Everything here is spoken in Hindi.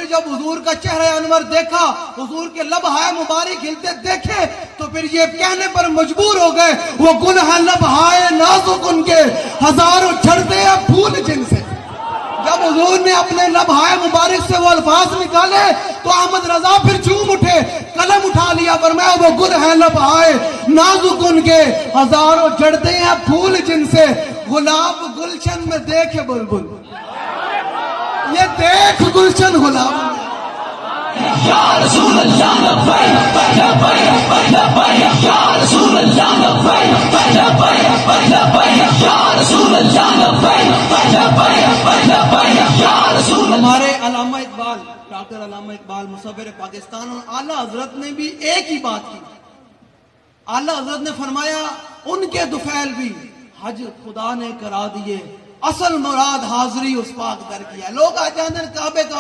फिर जब हुजूर का चेहरा अनवर देखा, हुजूर के लब हाय मुबारक खिलते देखे, तो फिर ये कहने पर मजबूर हो गए, वो गुल है लब हाय नाजुक उनके, हजारों झड़ते हैं फूल जिनसे। जब हुजूर ने अपने लब हाय मुबारक से वो अल्फाज निकाले तो अहमद रजा फिर झूम उठे, कलम उठा लिया, फरमाया वो गुल है लब हाय नाजुक उनके, हजारों झड़ते हैं फूल जिनसे, गुलाब गुलशन में देखे बुलबुल, ये देख गुलशन गुलाब में। या रसूल अल्लाह लब्बैक लब्बैक लब्बैक, या रसूल अल्लाह लब्बैक लब्बैक लब्बैक, या रसूल अल्लाह लब्बैक लब्बैक लब्बैक, या रसूल। हमारे अल्लामा इकबाल, डॉक्टर अल्लामा इकबाल मुसव्विर पाकिस्तान और आला हजरत ने भी एक ही बात की। आला हजरत ने फरमाया उनके दुफैल भी हज खुदा ने करा दिए, असल मुराद हाजिरी उस पाक दर किया। लोग आ जाते हैं काबे का